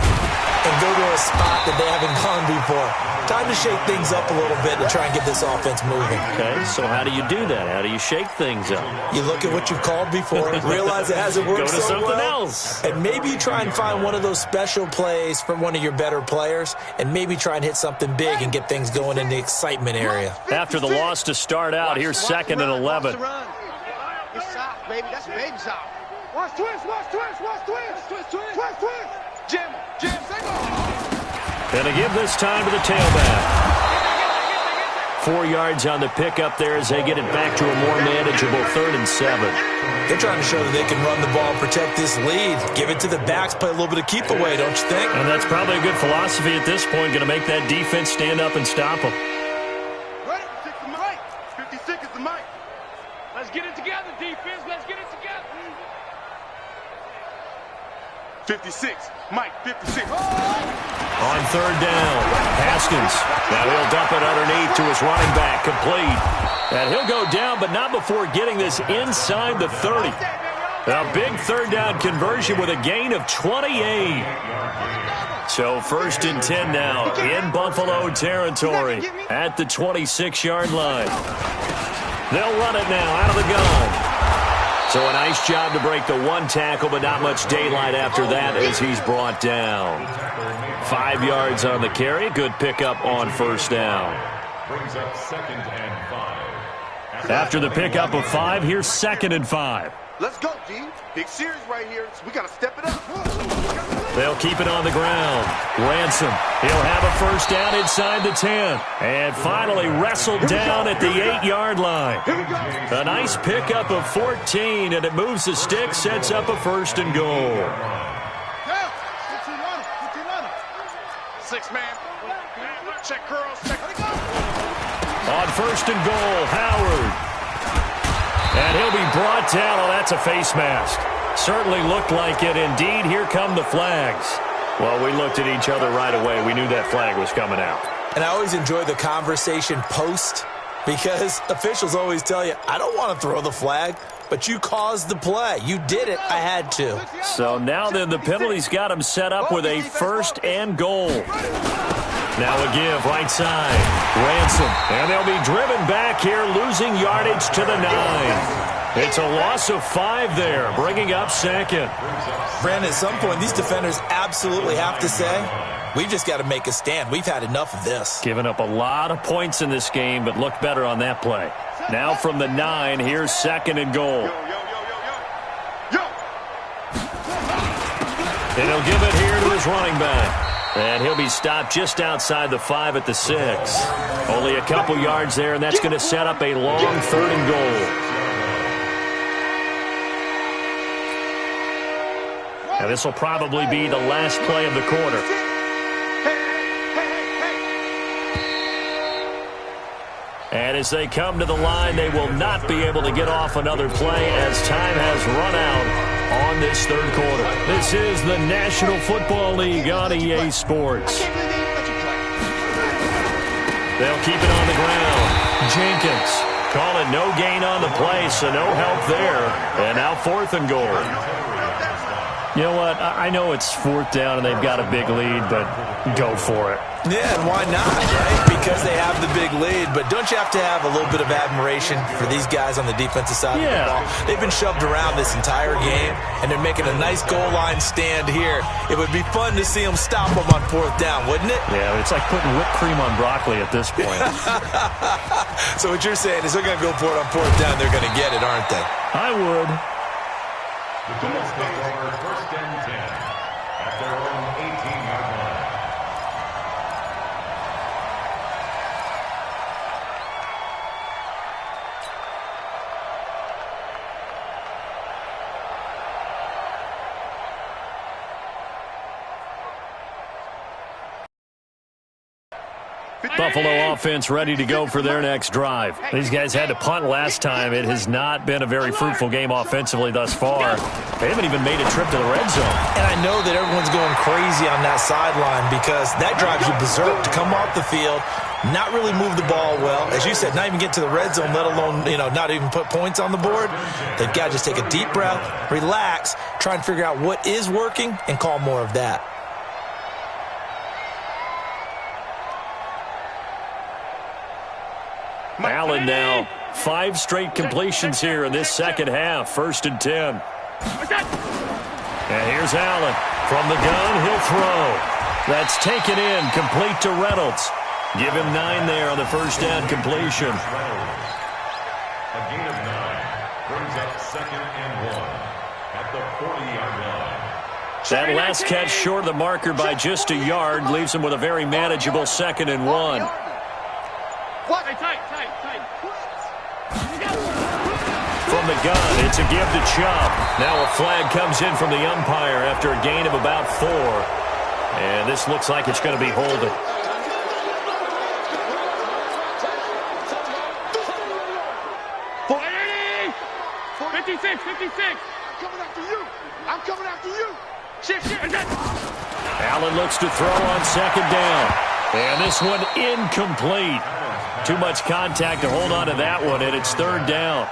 and go to a spot that they haven't gone before. Time to shake things up a little bit to try and get this offense moving. Okay, so how do you do that? How do you shake things up? You look at what you've called before, realize it hasn't worked Go to so something well, else. and maybe you try and find one of those special plays from one of your better players, and maybe try and hit something big and get things going in the excitement area. After the loss to start out, here's 2nd and 11. It's south, baby. That's baby south. Watch twist, watch twist, watch twist. Twist, twist, twist, twist. Jim, say go. Gonna give this time to the tailback. 4 yards on the pickup there as they get it back to a more manageable 3rd and 7. They're trying to show that they can run the ball, protect this lead, give it to the backs, play a little bit of keep away, don't you think? And that's probably a good philosophy at this point, going to make that defense stand up and stop them. Ready? 6 is the mic. 56 is the mic. Let's get it together, defense. Let's get it together. 56. Mike, 56. On 3rd down, Haskins. Now he'll dump it underneath to his running back, complete. And he'll go down, but not before getting this inside the 30. A big 3rd down conversion with a gain of 28. So 1st and 10 now in Buffalo territory at the 26-yard line. They'll run it now out of the gun. So a nice job to break the 1 tackle, but not much daylight after that as he's brought down. 5 yards on the carry. Good pickup on 1st down. Brings up 2nd and 5. After the pickup of 5, here's 2nd and 5. Let's go, G. Big series right here. So we got to step it up. They'll keep it on the ground. Ransom. He'll have a 1st down inside the 10. And finally wrestled down at the 8-yard line. A nice pickup of 14, and it moves the stick, sets up a 1st and goal. 6 man. Check curls. Check. On 1st and goal, Howard. And he'll be brought down. Oh, that's a face mask. Certainly looked like it. Indeed, here come the flags. Well, we looked at each other right away. We knew that flag was coming out. And I always enjoy the conversation post because officials always tell you, I don't want to throw the flag, but you caused the play. You did it. I had to. So now then the penalty's got him set up with a 1st and goal. Now a give right side. Ransom. And they'll be driven back here, losing yardage to the 9. It's a loss of 5 there, bringing up 2nd. Brandon, at some point, these defenders absolutely have to say, we've just got to make a stand. We've had enough of this. Given up a lot of points in this game, but looked better on that play. Now from the 9, here's 2nd and goal. And he'll give it here to his running back. And he'll be stopped just outside the 5 at the 6. Only a couple yards there, and that's going to set up a long 3rd and goal. Now this will probably be the last play of the quarter. And as they come to the line, they will not be able to get off another play as time has run out on this 3rd quarter. This is the National Football League on EA Sports. They'll keep it on the ground. Jenkins calling no gain on the play, so no help there. And now 4th and goal. You know what? I know it's 4th down and they've got a big lead, but go for it. Yeah, and why not, right? Because they have the big lead. But don't you have to have a little bit of admiration for these guys on the defensive side of the ball? They've been shoved around this entire game, and they're making a nice goal line stand here. It would be fun to see them stop them on 4th down, wouldn't it? Yeah, it's like putting whipped cream on broccoli at this point. So what you're saying is they're going to go for it on 4th down. They're going to get it, aren't they? I would. The Colts take over 1st and 10 at their own 18-yard line. Buffalo offense ready to go for their next drive. These guys had to punt last time. It has not been a very fruitful game offensively thus far. They haven't even made a trip to the red zone. And I know that everyone's going crazy on that sideline because that drives you berserk to come off the field, not really move the ball well. As you said, not even get to the red zone, let alone, not even put points on the board. They've got to just take a deep breath, relax, try and figure out what is working, and call more of that. Allen now. 5 straight completions here in this second half. 1st and 10. And here's Allen. From the gun, he'll throw. That's taken in, complete to Reynolds. Give him 9 there on the first down completion. A gain of 9 brings up 2nd and 1 at the 40-yard line. That last catch short of the marker by just a yard leaves him with a very manageable 2nd and 1. What? Tight. From the gun, it's a give to Chubb. Now a flag comes in from the umpire after a gain of about 4. And this looks like it's going to be holding. I'm coming after you. Shift. Allen looks to throw on 2nd down. And this one incomplete. Too much contact to hold on to that one, and it's 3rd down.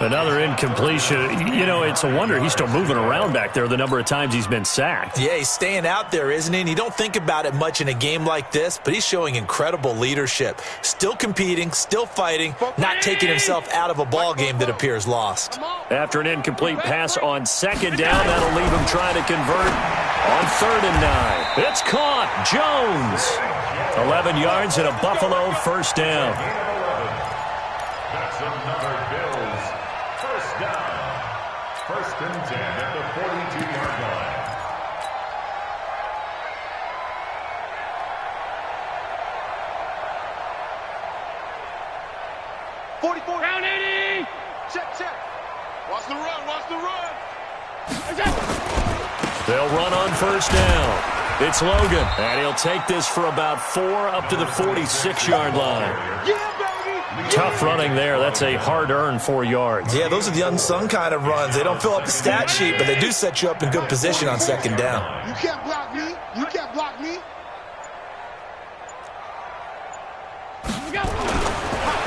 Another incompletion. You know, it's a wonder he's still moving around back there the number of times he's been sacked. Yeah, he's staying out there, isn't he? And you don't think about it much in a game like this, but he's showing incredible leadership. Still competing, still fighting, not taking himself out of a ball game that appears lost. After an incomplete pass on 2nd down, that'll leave him trying to convert on 3rd and 9. It's caught. Jones. 11 yards and a Buffalo 1st down. That's another Bills 1st down. 1st and 10 at the 42-yard line. Down 80. Check. Watch the run. They'll run on 1st down. It's Logan, and he'll take this for about 4 up to the 46-yard line. Yeah, baby. Tough running there. That's a hard-earned 4 yards. Yeah, those are the unsung kind of runs. They don't fill up the stat sheet, but they do set you up in good position on 2nd down. You can't block me.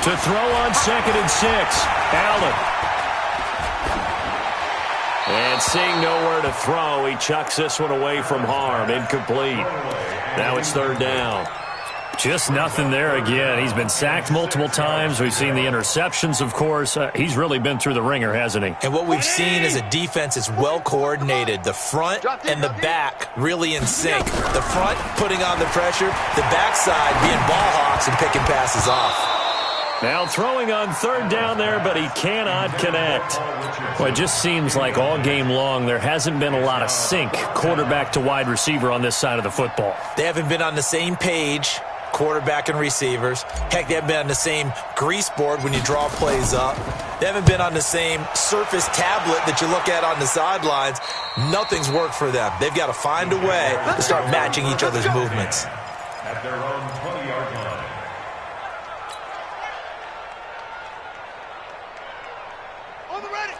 To throw on 2nd and 6. Allen. And seeing nowhere to throw, he chucks this one away from harm. Incomplete. Now it's 3rd down. Just nothing there again. He's been sacked multiple times. We've seen the interceptions, of course. He's really been through the ringer, hasn't he? And what we've seen is a defense is well coordinated. The front and the back really in sync. The front putting on the pressure, the backside being ball hawks and picking passes off. Now throwing on 3rd down there, but he cannot connect. Well, it just seems like all game long there hasn't been a lot of sync quarterback to wide receiver on this side of the football. They haven't been on the same page, quarterback and receivers. Heck, they haven't been on the same grease board when you draw plays up. They haven't been on the same surface tablet that you look at on the sidelines. Nothing's worked for them. They've got to find a way to start matching each other's movements. At their own 20-yard line.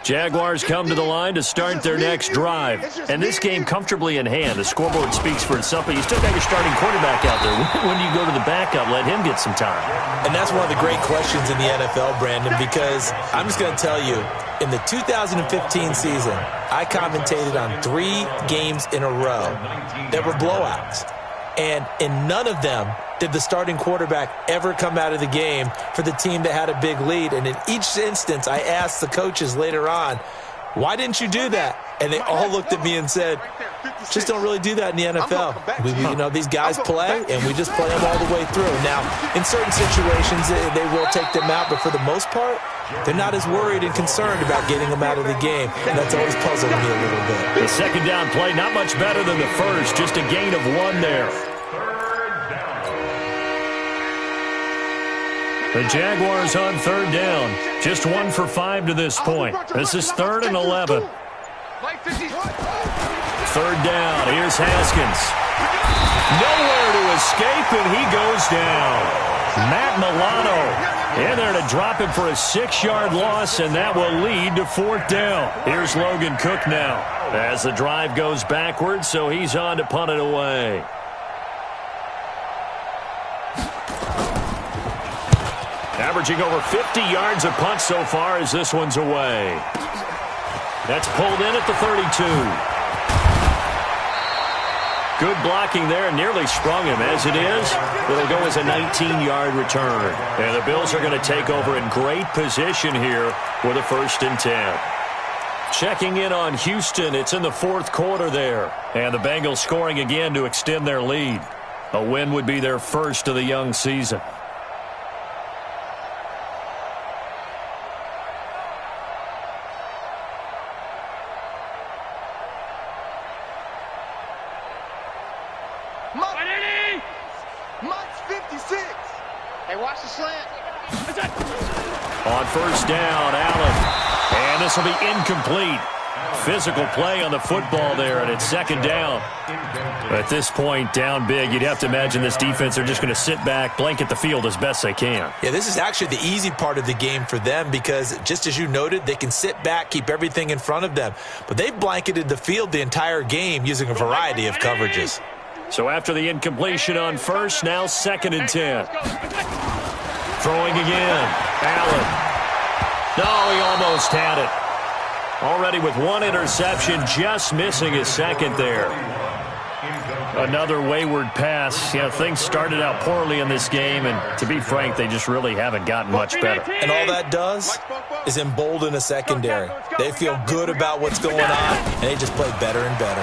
Jaguars come to the line to start their next drive. And this game comfortably in hand. The scoreboard speaks for itself, but you still got your starting quarterback out there. When do you go to the backup? Let him get some time. And that's one of the great questions in the NFL, Brandon, because I'm just going to tell you, in the 2015 season, I commentated on 3 games in a row that were blowouts. And in none of them did the starting quarterback ever come out of the game for the team that had a big lead. And in each instance, I asked the coaches later on, why didn't you do that? And they all looked at me and said, just don't really do that in the NFL. These guys play, and we just play them all the way through. Now, in certain situations, they will take them out, but for the most part, they're not as worried and concerned about getting them out of the game. And that's always puzzled me a little bit. The 2nd down play, not much better than the first, just a gain of 1 there. The Jaguars on 3rd down. Just 1 for 5 to this point. This is 3rd and 11. 3rd down. Here's Haskins. Nowhere to escape, and he goes down. Matt Milano in there to drop him for a 6-yard loss, and that will lead to 4th down. Here's Logan Cook now as the drive goes backwards, so he's on to punt it away. Averaging over 50 yards a punt so far as this one's away. That's pulled in at the 32. Good blocking there, nearly sprung him. As it is, it'll go as a 19-yard return. And the Bills are going to take over in great position here with a 1st and 10. Checking in on Houston, it's in the 4th quarter there. And the Bengals scoring again to extend their lead. A win would be their first of the young season. Mike's 56. Hey, watch the slant. On 1st down, Allen. And this will be incomplete. Physical play on the football there, and it's 2nd down. At this point, down big, you'd have to imagine this defense are just going to sit back, blanket the field as best they can. Yeah, this is actually the easy part of the game for them because, just as you noted, they can sit back, keep everything in front of them. But they've blanketed the field the entire game using a variety of coverages. So after the incompletion on 1st, now 2nd and 10. Throwing again. Allen. No, he almost had it. Already with 1 interception, just missing his 2nd there. Another wayward pass. Yeah, things started out poorly in this game, and to be frank, they just really haven't gotten much better. And all that does is embolden a secondary. They feel good about what's going on, and they just play better and better.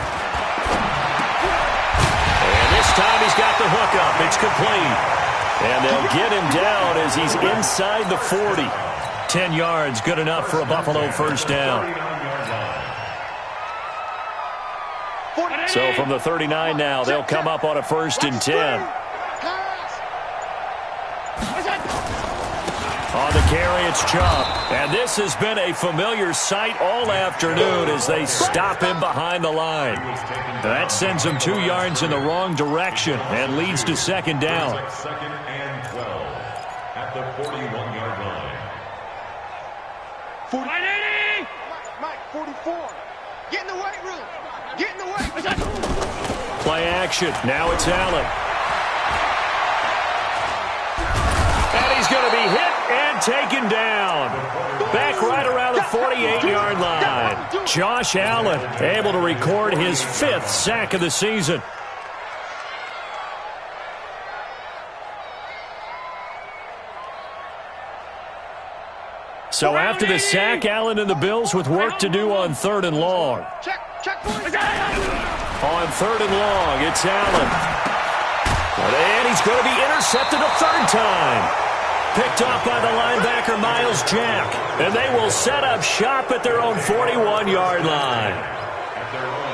And this time he's got the hookup. It's complete. And they'll get him down as he's inside the 40. 10 yards, good enough for a Buffalo 1st down. So from the 39 now, they'll come up on a 1st and 10. On the carry, it's Chubb. And this has been a familiar sight all afternoon as they stop him behind the line. That sends him 2 yards in the wrong direction and leads to 2nd down. 2nd and 12 at the 41-yard line. 180! Mike, 44. Get in the weight room. Get in the weight room. Play action. Now it's Allen. And he's going to be hit and taken down. Back right around the 48-yard line. Josh Allen able to record his 5th sack of the season. So after the sack, Allen and the Bills with work to do on 3rd and long. On 3rd and long, it's Allen. And he's going to be intercepted a 3rd time. Picked off by the linebacker, Miles Jack. And they will set up shop at their own 41-yard line.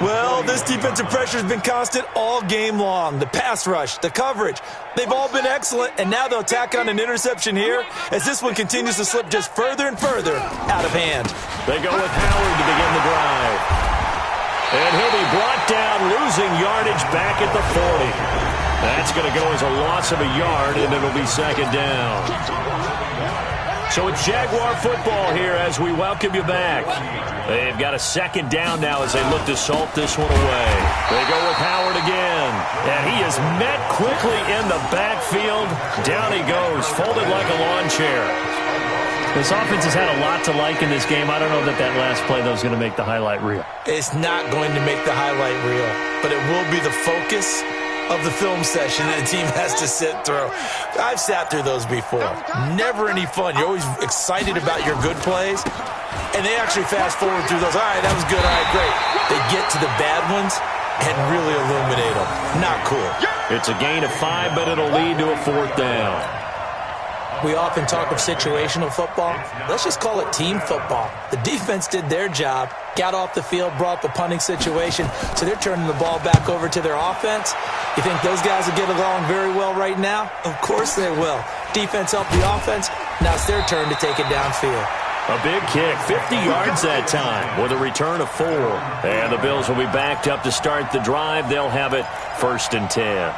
Well, this defensive pressure has been constant all game long. The pass rush, the coverage, they've all been excellent, and now they'll tack on an interception here as this one continues to slip just further and further out of hand. They go with Howard to begin the drive. And he'll be brought down, losing yardage back at the 40. That's going to go as a loss of a yard, and it'll be 2nd down. So it's Jaguar football here as we welcome you back. They've got a 2nd down now as they look to salt this one away. They go with Howard again. And he is met quickly in the backfield. Down he goes, folded like a lawn chair. This offense has had a lot to like in this game. I don't know that last play, though, is going to make the highlight reel. It's not going to make the highlight reel, but it will be the focus of the film session that the team has to sit through. I've sat through those before. Never any fun. You're always excited about your good plays, and they actually fast forward through those. All right, that was good. All right, great. They get to the bad ones and really illuminate them. Not cool. It's a gain of 5, but it'll lead to a 4th down. We often talk of situational football. Let's just call it team football. The defense did their job, got off the field, brought up a punting situation, so they're turning the ball back over to their offense. You think those guys will get along very well right now? Of course they will. Defense helped the offense. Now it's their turn to take it downfield. A big kick, 50 yards that time with a return of 4. And the Bills will be backed up to start the drive. They'll have it 1st and 10.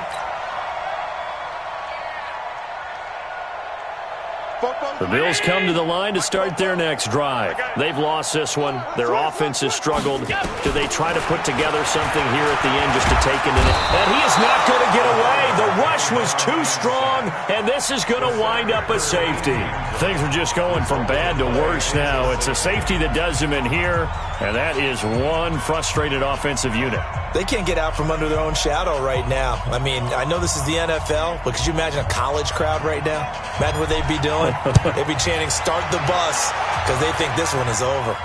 The Bills come to the line to start their next drive. They've lost this one. Their offense has struggled. Do they try to put together something here at the end just to take it in? And he is not going to get away. The rush was too strong, and this is going to wind up a safety. Things are just going from bad to worse now. It's a safety that does him in here, and that is one frustrated offensive unit. They can't get out from under their own shadow right now. I mean, I know this is the NFL, but could you imagine a college crowd right now? Imagine what they'd be doing. They'd be chanting, "Start the bus," because they think this one is over.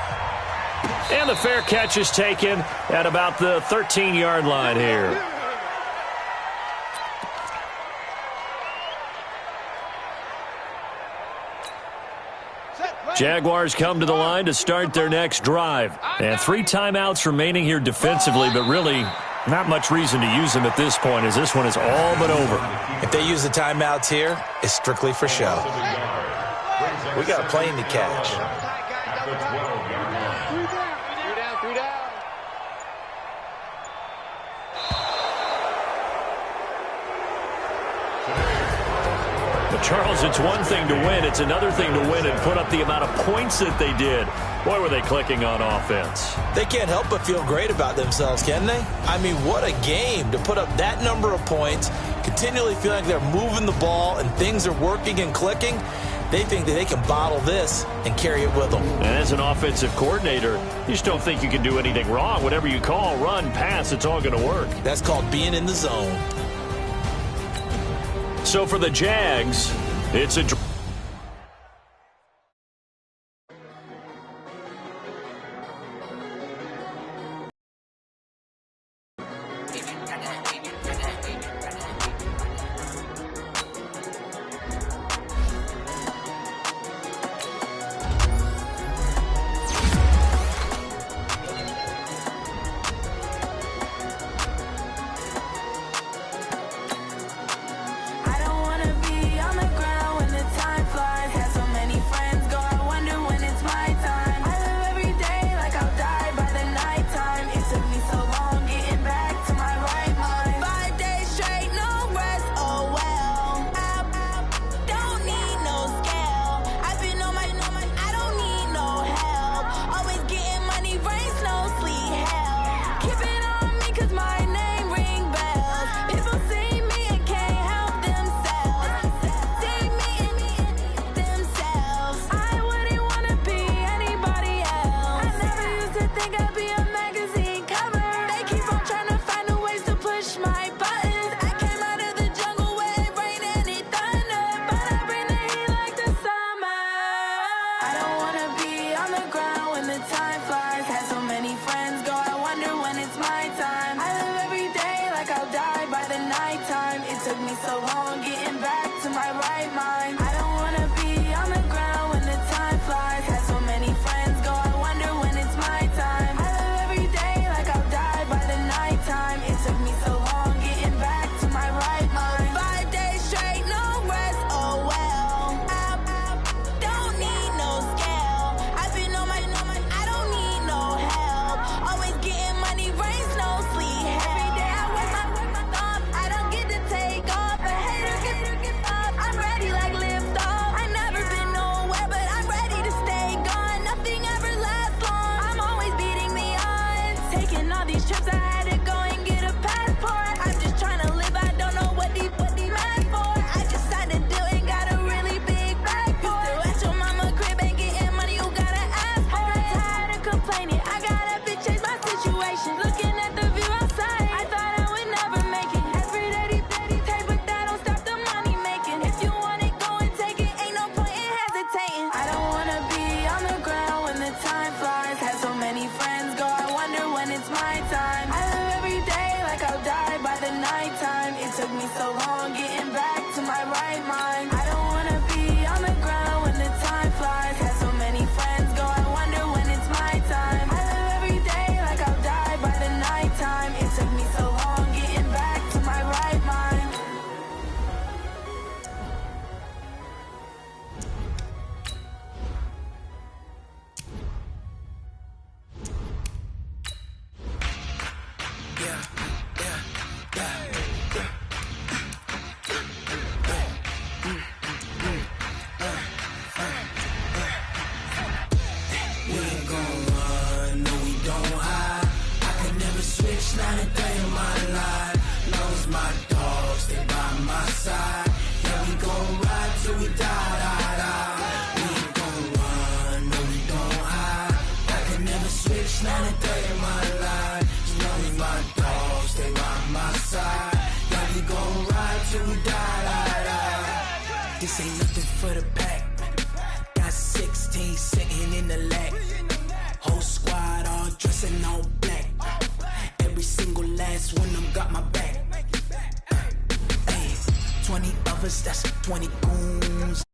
And the fair catch is taken at about the 13-yard line here. Jaguars come to the line to start their next drive. And 3 timeouts remaining here defensively, but really not much reason to use them at this point, as this one is all but over. If they use the timeouts here, it's strictly for show. We got a plane to catch. Three down. But Charles, it's one thing to win. It's another thing to win and put up the amount of points that they did. Boy, were they clicking on offense. They can't help but feel great about themselves, can they? I mean, what a game to put up that number of points, continually feel like they're moving the ball and things are working and clicking. They think that they can bottle this and carry it with them. And as an offensive coordinator, you just don't think you can do anything wrong. Whatever you call, run, pass, it's all going to work. That's called being in the zone. So for the Jags, it's a That's 20 goons.